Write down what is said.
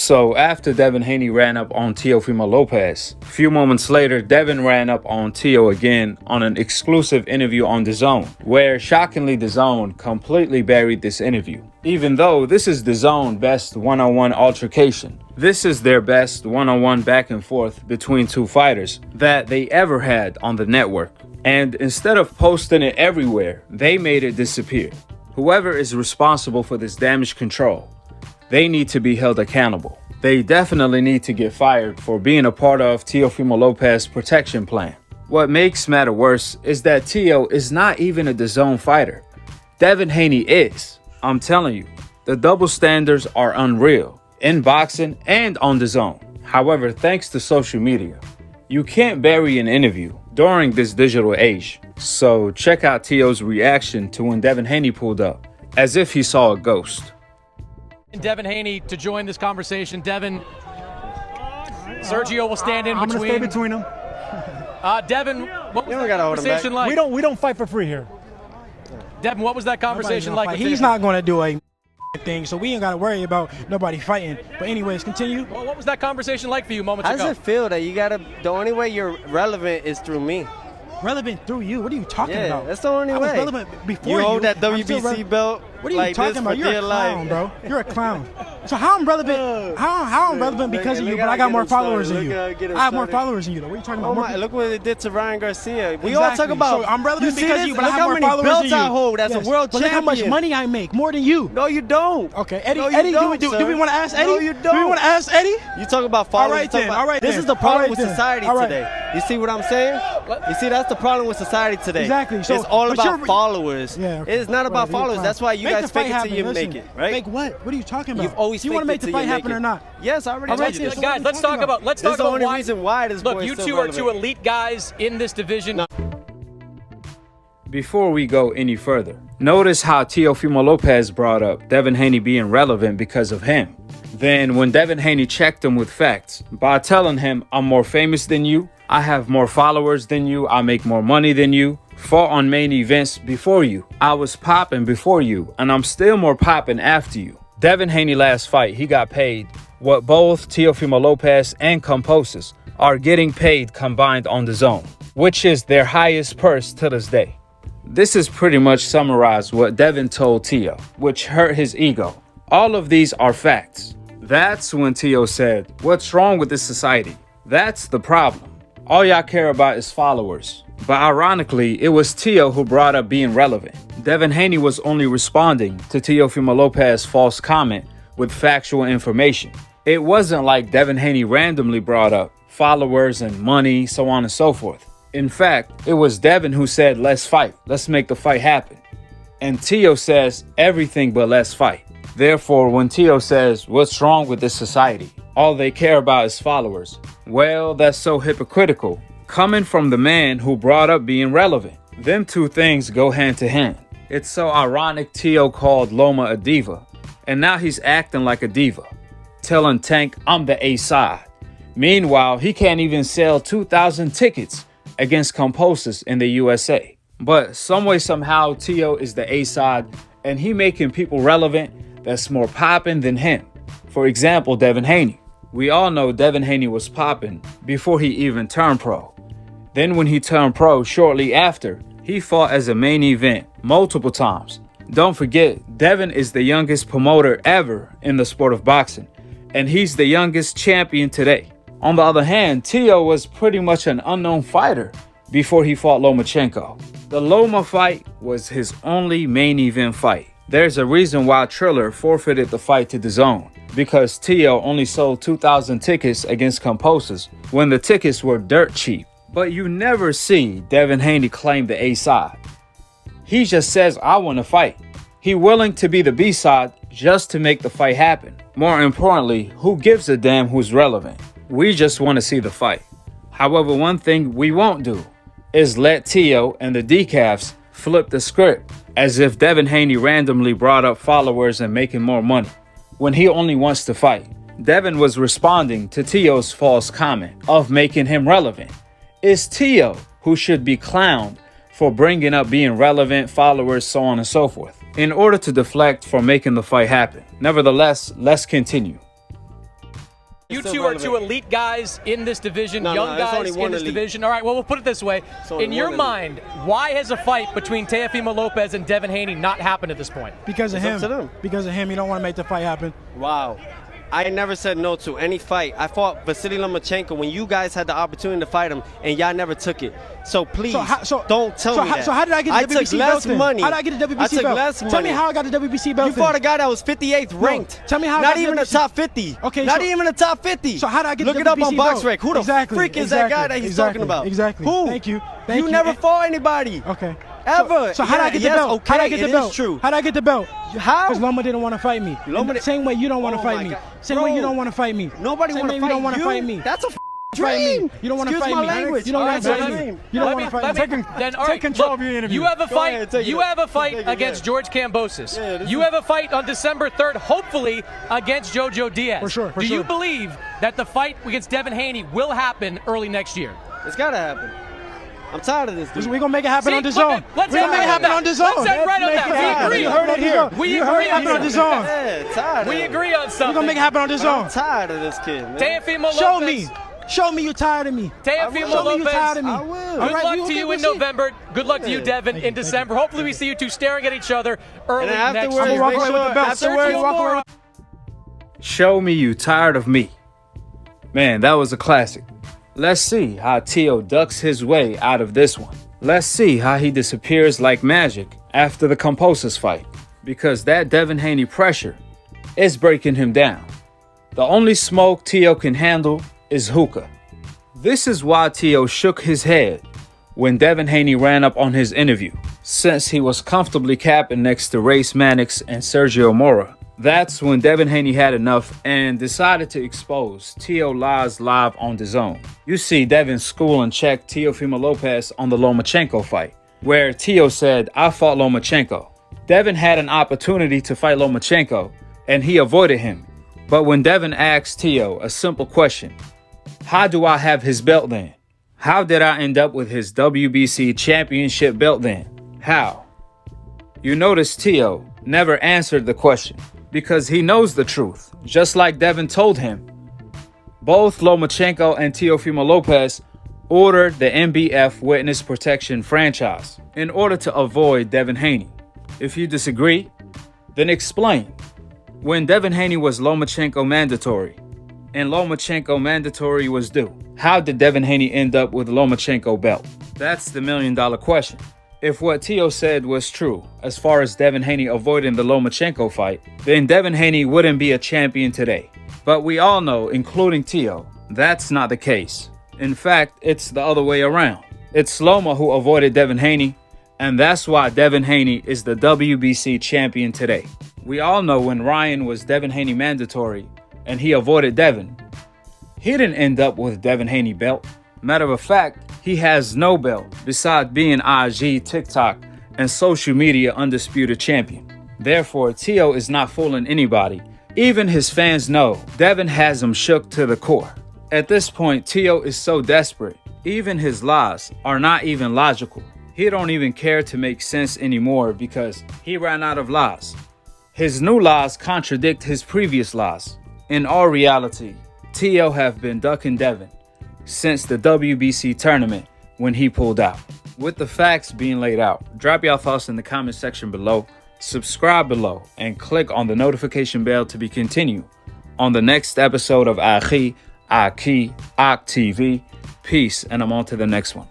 So after Devin Haney ran up on Teofimo Lopez, a few moments later, Devin ran up on Teo again on an exclusive interview on DAZN, where shockingly DAZN completely buried this interview. Even though this is DAZN's best one-on-one altercation, this is their best one-on-one back and forth between two fighters that they ever had on the network. And instead of posting it everywhere, they made it disappear. Whoever is responsible for this damage control, they need to be held accountable. They definitely need to get fired for being a part of Teofimo Lopez's protection plan. What makes matter worse is that Teo is not even a DAZN fighter. Devin Haney is. I'm telling you, the double standards are unreal in boxing and on DAZN. However, thanks to social media, you can't bury an interview during this digital age. So check out Teo's reaction to when Devin Haney pulled up, as if he saw a ghost. Devin Haney to join this conversation. Devin, Sergio will stand in I'm between. gonna stay between them. Devin, what was that conversation like? We don't fight for free here. Devin, what was that conversation like? He's not gonna do a thing, so we ain't gotta worry about nobody fighting. But anyways, continue. Well, what was that conversation like for you moments ago? How does it feel that the only way you're relevant is through me? Relevant through you? What are you talking Yeah, about? that's the only way. I was relevant before you hold that WBC belt. What are you like talking this about? for You're a dear clown, life. bro. You're a clown. So how I'm relevant? How I'm relevant because of you, but I got more followers than you. I have more followers than you, though. What are you talking about? Oh my! Look what it did to Ryan Garcia. We Exactly. all talk about. So I'm relevant because of you, but I look have how more many followers belts than you. I hold as Yes, a world but champion. look how much money I make, more than you. No, you don't. Okay, Eddie. No, you Eddie, don't, do we sir. want to ask Eddie? No, you Do we don't. want to ask Eddie? You talk about followers. All right then. All right This then. is the problem All right with then. society All right. today. You see what I'm saying? You see, that's the problem with society today. Exactly. So, it's all but about you're- followers. Yeah, okay. It's not about Whatever, you're followers. fine. That's why you Make guys the fight fake it till you happen. make Listen, it, right? Fake what? What are you talking about? You've always Do you want to make faked the it till fight you make happen it. or not? Yes, I already All right, told you so this. Guys, let's talk about This is the only why. reason why this Look, boy is you still two are two relevant. elite guys in this division. Before we go any further, notice how Teofimo Lopez brought up Devin Haney being relevant because of him. Then when Devin Haney checked him with facts by telling him, I'm more famous than you, I have more followers than you, I make more money than you, fought on main events before you, I was popping before you, and I'm still more popping after you. Devin Haney last fight, he got paid what both Teofimo Lopez and Composas are getting paid combined on DAZN, which is their highest purse to this day. This is pretty much summarized what Devin told Teo, which hurt his ego. All of these are facts. That's when Teo said, what's wrong with this society? That's the problem. All y'all care about is followers. But ironically, it was Teo who brought up being relevant. Devin Haney was only responding to Teofimo Lopez's false comment with factual information. It wasn't like Devin Haney randomly brought up followers and money, so on and so forth. In fact, it was Devin who said, let's fight. Let's make the fight happen. And Teo says everything but let's fight. Therefore, when Teo says, what's wrong with this society? All they care about is followers. Well, that's so hypocritical. Coming from the man who brought up being relevant. Them two things go hand to hand. It's so ironic Teo called Loma a diva. And now he's acting like a diva. Telling Tank, I'm the A side. Meanwhile, he can't even sell 2,000 tickets against Composas in the USA. But some way, somehow, Teo is the A side and he making people relevant that's more popping than him. For example, Devin Haney. We all know Devin Haney was popping before he even turned pro. Then when he turned pro shortly after, he fought as a main event multiple times. Don't forget, Devin is the youngest promoter ever in the sport of boxing, and he's the youngest champion today. On the other hand, Teo was pretty much an unknown fighter before he fought Lomachenko. The Loma fight was his only main event fight. There's a reason why Triller forfeited the fight to DAZN, because Teo only sold 2,000 tickets against Composas when the tickets were dirt cheap. But you never see Devin Haney claim the A side. He just says, I want to fight. He willing to be the B side just to make the fight happen. More importantly, who gives a damn who's relevant? We just want to see the fight. However, one thing we won't do is let Teo and the decafs flip the script as if Devin Haney randomly brought up followers and making more money when he only wants to fight. Devin was responding to Teo's false comment of making him relevant. It's Teo who should be clowned for bringing up being relevant, followers, so on and so forth, in order to deflect from making the fight happen. Nevertheless, let's continue. You Still two are relevant. two elite guys in this division, No, young there's only guys in one this elite. division. All right, well, we'll put it this way. only In your one elite. mind, why has a fight between Teofimo Lopez and Devin Haney not happened at this point? Because of It's up him. to them. Because of him. You don't want to make the fight happen. Wow. I never said no to any fight. I fought Vasily Lomachenko when you guys had the opportunity to fight him, and y'all never took it. So please, don't tell me that. So how did I get the WBC took belt less then? money. How did I get the WBC I took belt? less money. Tell me how I got the WBC belt You then. fought a guy that was 58th ranked. Tell me how I Not got even the the top 50. Okay, Not so- even the top 50. So how did I get Look the it up on WBC belt? BoxRec. Who the Exactly, freak is that guy that he's exactly, talking about? exactly. Who? Thank you. You never fought anybody. Okay. Ever. So how did I get the Yes, belt? okay, How did I get the it belt? is true. How did I get the belt? How? Because Loma didn't want to fight me. Loma And the same way you don't want to Oh fight my me. God. Same way you Bro. don't want to fight me. Nobody Same want way to you don't want to fight me. That's a Fight me. dream. You don't want to Excuse fight my me. language. You don't want to That's fight a me. dream. You don't want to fight me. Then, all right, control look, of your interview. You have a Go fight. ahead, take You it. have a fight Take it, against yeah. George Kambosos. Yeah, this you is- have a fight on December 3rd, hopefully against Jojo Diaz. For sure, for Do you sure. believe that the fight against Devin Haney will happen early next year? It's gotta happen. I'm tired of this, dude. We're going to make it happen See, on the look zone. at- let's We're going to end make it right happen on on the that. zone. Let's end right on Let's that. make it We happen. agree. You heard it here. We You heard agree it happen on on the that. zone. Yeah, tired We of it. agree on something. We're going to make it happen on the zone. I'm tired of this kid, man. Teofimo Show Lopez. me. Show me you're tired of me. Teofimo Show me you're tired Lopez. of me. I will. Good All right, luck we- to you we'll in see. November. Good luck to you, Yeah. Devin, Thank you, in thank December. you. Hopefully we see you two staring at each other early And next afterwards, year. walk make away with sure, the belt. afterwards, Sergio walk away Mora. Show me you tired of me. Man, that was a classic. Let's see how Teo ducks his way out of this one. Let's see how he disappears like magic after the Kambosos fight. Because that Devin Haney pressure is breaking him down. The only smoke Teo can handle is hookah. This is why Teo shook his head when Devin Haney ran up on his interview, since he was comfortably capping next to Race Mannix and Sergio Mora. That's when Devin Haney had enough and decided to expose Teo lies live on DAZN. You see Devin school and check Teofimo Lopez on the Lomachenko fight, where Teo said, "I fought Lomachenko." Devin had an opportunity to fight Lomachenko, and he avoided him. But when Devin asked Teo a simple question, "How do I have his belt then? How did I end up with his WBC championship belt then? How?" You notice Teo never answered the question because he knows the truth, just like Devin told him. Both Lomachenko and Teofimo Lopez ordered the MBF Witness Protection franchise in order to avoid Devin Haney. If you disagree, then explain. When Devin Haney was Lomachenko mandatory and Lomachenko mandatory was due, how did Devin Haney end up with Lomachenko belt? That's the million-dollar question. If what Teo said was true, as far as Devin Haney avoiding the Lomachenko fight, then Devin Haney wouldn't be a champion today. But we all know, including Teo, that's not the case. In fact, it's the other way around. It's Loma who avoided Devin Haney, and that's why Devin Haney is the WBC champion today. We all know when Ryan was Devin Haney mandatory and he avoided Devin, he didn't end up with Devin Haney belt. Matter of fact, he has no belt besides being IG, TikTok, and social media undisputed champion. Therefore, Teo is not fooling anybody. Even his fans know Devin has him shook to the core. At this point, Teo is so desperate, even his lies are not even logical. He don't even care to make sense anymore because he ran out of lies. His new lies contradict his previous lies. In all reality, Teo have been ducking Devin since the WBC tournament when he pulled out. With the facts being laid out, drop your thoughts in the comment section below, subscribe below, and click on the notification bell to be continued on the next episode of Akhi, Akhi, TV. Peace, and I'm on to the next one.